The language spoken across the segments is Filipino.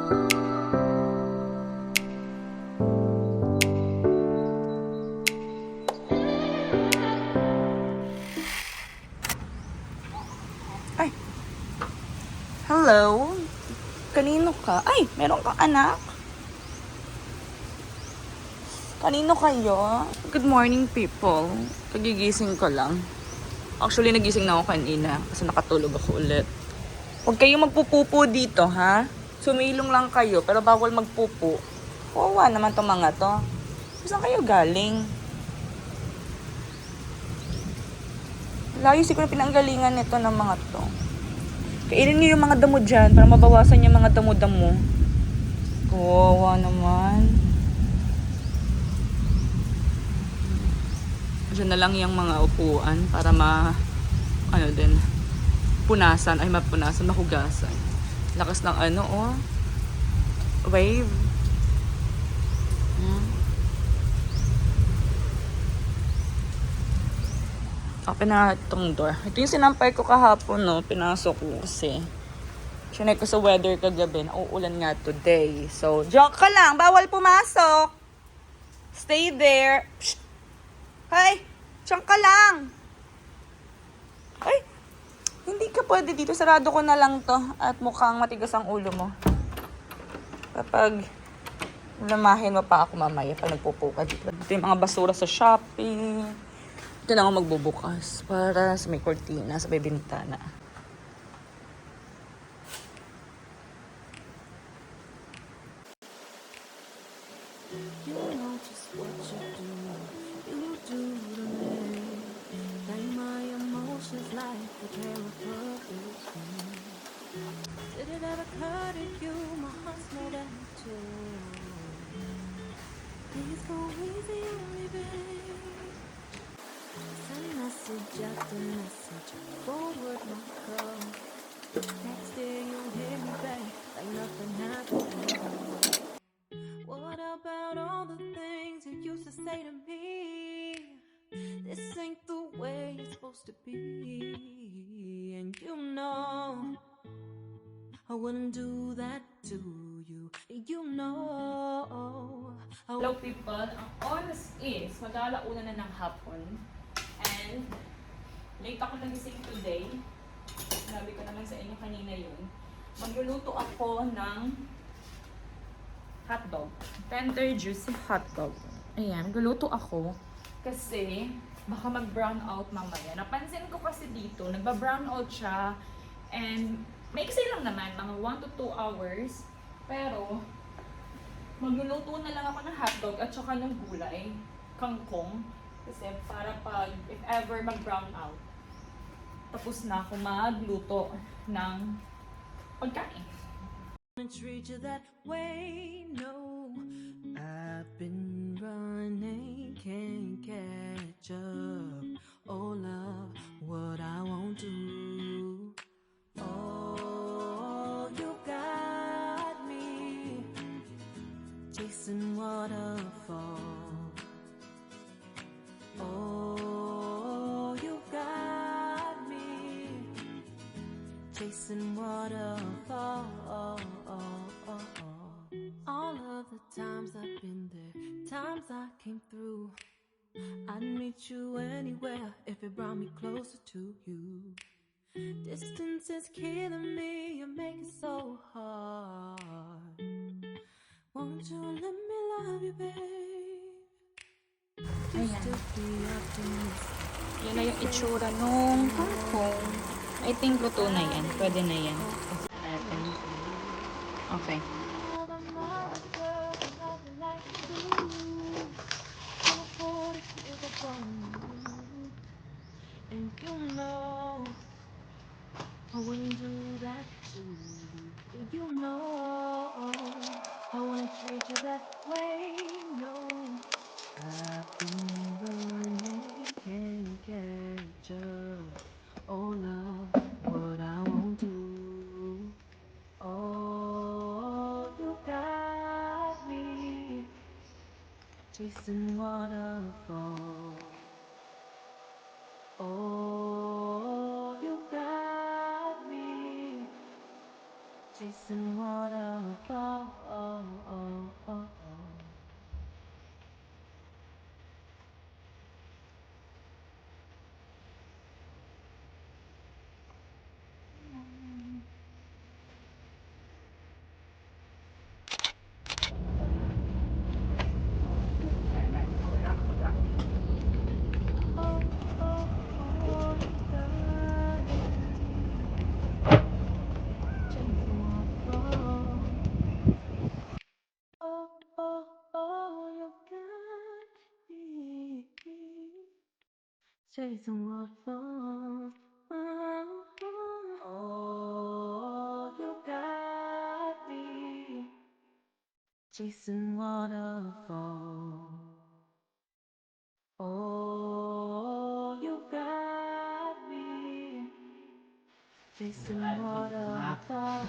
Ay, hello? Kanino ka? Ay, meron kang anak? Kanino kayo? Good morning, people. Kagigising ko lang. Actually, nagising na ako kanina kasi nakatulog ako ulit. Huwag kayong magpupupo dito, ha? Sumilong lang kayo, pero bawal magpupo. Kawawa naman tong mga to. Saan kayo galing? Layo siguro pinanggalingan nito ng mga to. Kainin niyo yung mga damo dyan para mabawasan yung mga damo-damo. Kawawa naman. Diyan na lang yung mga upuan para mapunasan, mahugasan. Lakas ng wave. Open na itong door. Ito yung sinampay ko kahapon, no? Pinasok ko kasi. Sinay ko sa weather kagabi. Uulan nga today. So, joke ka lang. Bawal pumasok. Stay there. Psst. Hey! Diyan ka lang. Ay! Hindi ka pwede dito. Sarado ko na lang to. At mukhang matigas ang ulo mo. Kapag lamahin mo pa ako mamaya pag nagpupo ka dito. Ito yung mga basura sa Shopee. Ito na ako magbubukas para sa may kortina, sa may bintana. You know just what you do to me. Like my emotions like a trail of purpose. Did it ever occur to you my heart's made out of two? Please go easy on me, babe. Send message after message, forward my call. Next day you hit me back like nothing happened. What about all the things you used to say to me? This ain't the way it's supposed to be. And you know I wouldn't do that to you. You know Hello people, ang oras is mag-aalauna na ng hapon. And late ako nagising today. Sinabi ko naman sa inyo kanina yun. Magluluto ako ng hotdog. Tender juicy hotdog. Ayan, magluluto ako kasi baka mag-brown out mamaya. Napansin ko kasi dito, nagba-brown out siya and maiksi lang naman, mga 1 to 2 hours. Pero magluluto na lang ako ng hotdog at saka ng gulay, kangkong. Kasi para pag, if ever mag-brown out, tapos na ako magluto ng pagkain. treat you that way, no. I've been running, can't catch up. Oh love, what I won't do. Oh, you got me chasing waterfall. Oh, you got me chasing waterfall. All of the times I've been there, times I came through, I'd meet you anywhere if it brought me closer to you. Distance is killing me, you make it so hard. Won't you let me love you, babe? Used to be optimistic. Yan na yung itsura nung kangkong. I think luto na yan. Pwede na yan. Okay. And you know I wouldn't do that to you. You know I wouldn't treat you that way. No, I've been running, can't catch up. Oh love, what I won't do. Oh, you got me chasing waterfall. Oh, you got me chasing waterfall. chasing waterfalls. Oh, you got me chasing waterfalls. Oh, you got me chasing waterfalls.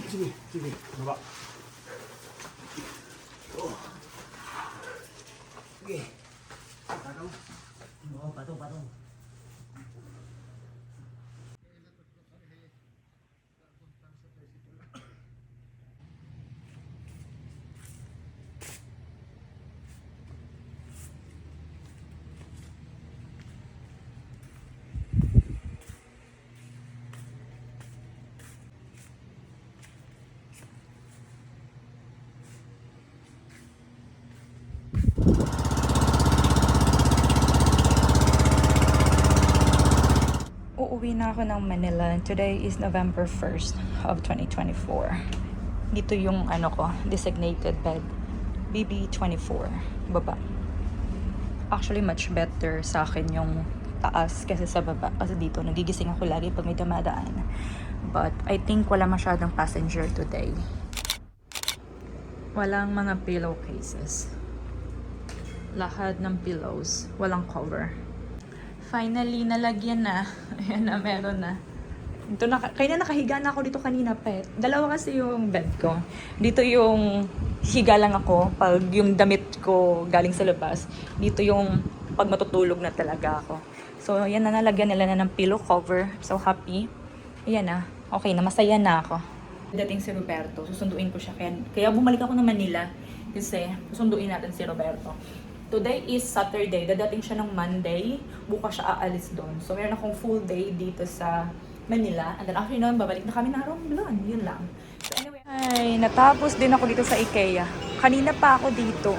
Sige, sige, baba. Oh. Sige. Patong. Oo, patong, patong. Uuwi na ako ng Manila. Today is November 1st of 2024. Dito yung ano ko, designated bed. BB24. Baba. Actually, much better sa akin yung taas kasi sa baba. Kasi dito, nagigising ako lagi pag may dumadaan. But I think wala masyadong passenger today. Walang mga pillowcases. Lahat ng pillows. Walang cover. Finally, nalagyan na. Ayan na, meron na. Ito na, kaya na nakahiga na ako dito kanina, pet. Dalawa kasi yung bed ko. Dito yung higa lang ako pag yung damit ko galing sa labas. Dito yung pag matutulog na talaga ako. So, ayan na, nalagyan nila na ng pillow cover. So, happy. Ayan na. Okay na, masaya na ako. Dating si Roberto, susunduin ko siya. Kaya bumalik ako ng Manila kasi susunduin natin si Roberto. Today is Saturday. Dadating siya ng Monday. Bukas siya aalis doon. So, meron akong full day dito sa Manila. And then after noon, babalik na kami na Romblon. Yun lang. So, anyway. Ay, natapos din ako dito sa IKEA. Kanina pa ako dito.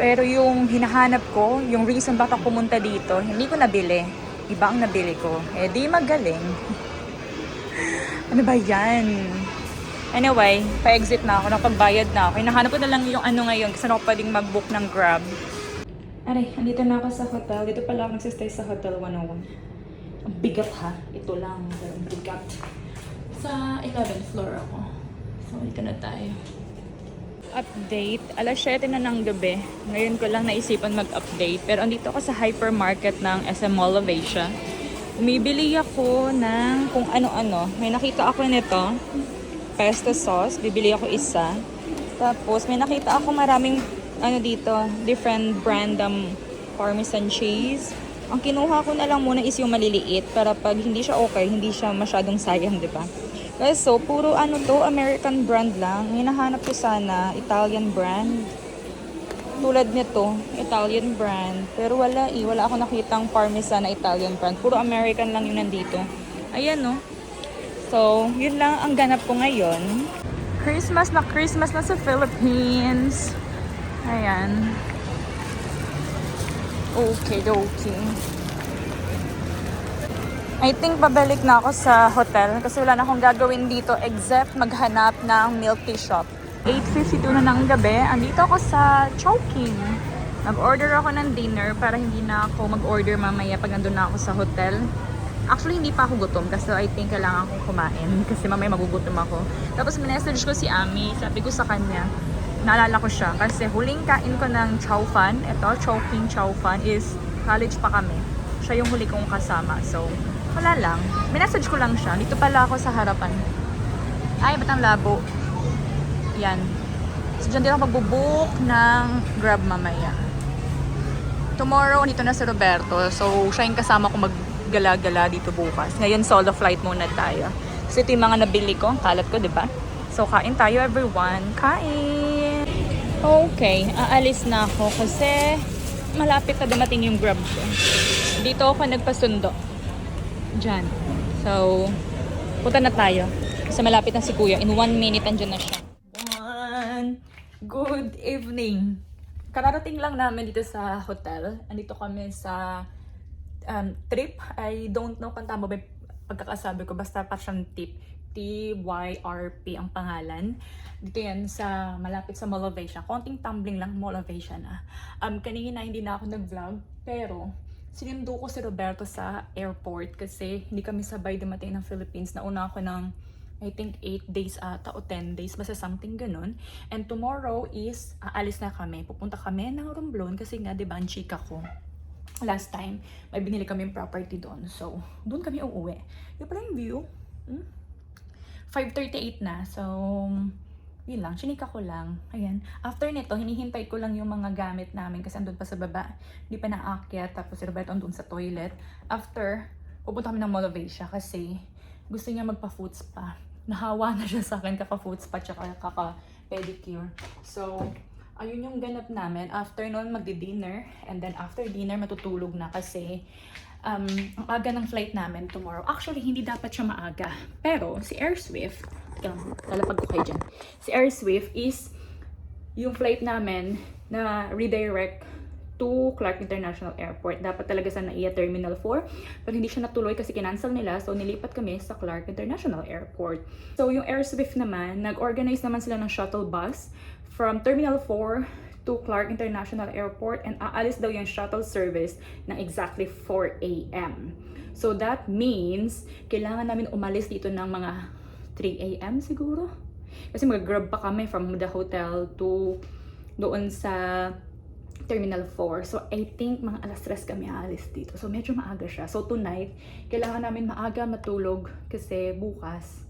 Pero yung hinahanap ko, yung reason bakit ako pumunta dito, hindi ko nabili. Iba ang nabili ko. Eh, di magaling. Ano ba yan? Anyway, pa-exit na ako. Nakapagbayad na ako. Hinahanap ko na lang yung ano ngayon kasi ako pwedeng mag-book ng Grab. Aray, andito na ako sa hotel. Dito pala ako nagsistay sa Hotel 101. Ang bigat ha. Ito lang. Ang bigat. Sa 11th floor ako. So, dito na tayo. Update. Alas 7 na ng gabi. Ngayon ko lang naisipan mag-update. Pero andito ako sa hypermarket ng SM Mall of Asia. Umibili ako ng kung ano-ano. May nakita ako nito. Pesto sauce. Bibili ako isa. Tapos, may nakita ako maraming ano dito, different brand Parmesan cheese. Ang kinuha ko na lang muna is yung maliliit para pag hindi siya okay, hindi siya masyadong sayang, di ba? So, puro ano to, American brand lang. Hinahanap ko sana, Italian brand. Tulad nito, Italian brand. Pero wala wala ako nakitang Parmesan na Italian brand. Puro American lang yung nandito. Ayan no. So, yun lang ang ganap ko ngayon. Christmas na sa Philippines. Ayan. Okay. I think babalik na ako sa hotel kasi wala na akong gagawin dito except maghanap ng milk tea shop. 8:52 na ng gabi. Andito ako sa Chowking. Nag-order ako ng dinner para hindi na ako mag-order mamaya pag nandun na ako sa hotel. Actually, hindi pa ako gutom kasi I think kailangan kong kumain kasi mamaya magugutom ako. Tapos minessage ko si Ami, sabi ko sa kanya, naalala ko siya kasi huling kain ko ng chow fan, ito, Chowking chow fan is college pa kami. Siya yung huli kong kasama. So, wala lang. Minessage ko lang siya. Dito pala ako sa harapan. Ay, ba't ang labo? Yan. So, dyan din ako magbubook ng Grab mamaya. Tomorrow, dito na si Roberto. So, siya yung kasama ko maggala-gala dito bukas. Ngayon, solo flight muna tayo. So, ito yung mga nabili ko. Kalat ko, di ba? So, kain tayo, everyone. Kain! Okay, aalis na ako kasi malapit na dumating yung Grab ko. Dito ako nagpasundo. Diyan. So, punta na tayo. Kasi malapit na si Kuya. In 1 minute, andyan na siya. Good evening. Kararating lang namin dito sa hotel. Andito kami sa trip. I don't know kung tama ba yung pagkakasabi ko. Basta pa siyang tip. TYRP ang pangalan. Dito yan sa malapit sa Mall of Asia. Konting tumbling lang, Mall of Asia na. Kanina hindi na ako nag-vlog, pero sinundo ko si Roberto sa airport kasi hindi kami sabay dumating ng Philippines. Nauna ako ng I think 8 days ata o 10 days, basta something ganun. And tomorrow is aalis na kami. Pupunta kami ng Romblon kasi nga 'di ba ang chika ko. Last time, may binili kami property doon. So, doon kami uuwi. Yung pala yung view. 5:38 na. So, yun lang. Chinika ko lang. Ayan. After nito, hinihintay ko lang yung mga gamit namin kasi andun pa sa baba. Hindi pa naakyat. Tapos si Roberto andun sa toilet. After, pupunta kami ng Mall of Asia kasi gusto niya magpa-foot spa. Nahawa na siya sa akin kaka-foot spa tsaka kaka-pedicure. So, ayun yung ganap namin. After nun, magdi-dinner. And then after dinner, matutulog na kasi ang aga ng flight namin tomorrow. Actually, hindi dapat siya maaga. Pero, si Air Swift, lalapag ko kayo dyan. Si Air Swift is yung flight namin na redirect to Clark International Airport. Dapat talaga sa NAIA Terminal 4. Pero hindi siya natuloy kasi kinancel nila. So, nilipat kami sa Clark International Airport. So, yung Air Swift naman, nag-organize naman sila ng shuttle bus from Terminal 4 to Clark International Airport and aalis daw yung shuttle service ng exactly 4 a.m. So that means kailangan namin umalis dito ng mga 3 a.m. siguro. Kasi mag-grab pa kami from the hotel to doon sa Terminal 4. So I think mga alas 3 kami aalis dito. So medyo maaga siya. So tonight, kailangan namin maaga matulog kasi bukas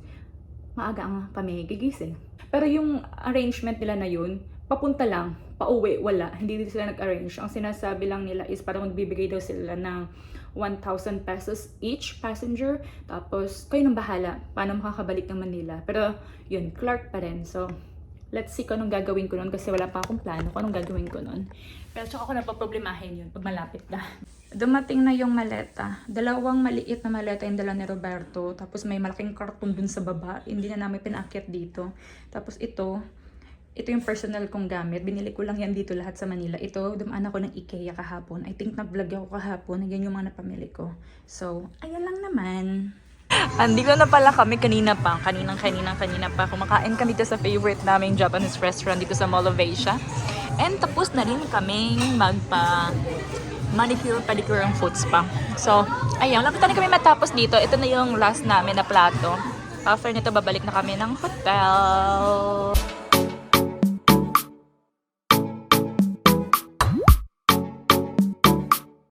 maaga ang kami gigising. Pero yung arrangement nila na yun, papunta lang, pauwi, wala. Hindi dito sila nag-arrange. Ang sinasabi lang nila is parang magbibigay daw sila ng 1,000 pesos each passenger. Tapos, kayo nang bahala paano makakabalik ng Manila. Pero, yun, Clark pa rin. So, let's see kung anong gagawin ko nun kasi wala pa akong plano kung anong gagawin ko nun. Pero tsaka ako napaproblemahin yun pag malapit na. Dumating na yung maleta. Dalawang maliit na maleta yung dala ni Roberto. Tapos may malaking karton dun sa baba. Hindi na namin pinaakyat dito. Tapos ito yung personal kong gamit. Binili ko lang yan dito lahat sa Manila. Ito, dumaan ako ng IKEA kahapon. I think nag-vlog ako kahapon. Yan yung mga napamili ko. So, ayan lang naman. Andito na pala kami kanina pa. Kanina pa. Kumakain kami dito sa favorite naming Japanese restaurant dito sa Mall of Asia. And tapos na rin kaming manicure, pedicure, ang foot spa. So, ayun. Lapit na kami matapos dito. Ito na yung last namin na plato. After nito, babalik na kami ng hotel.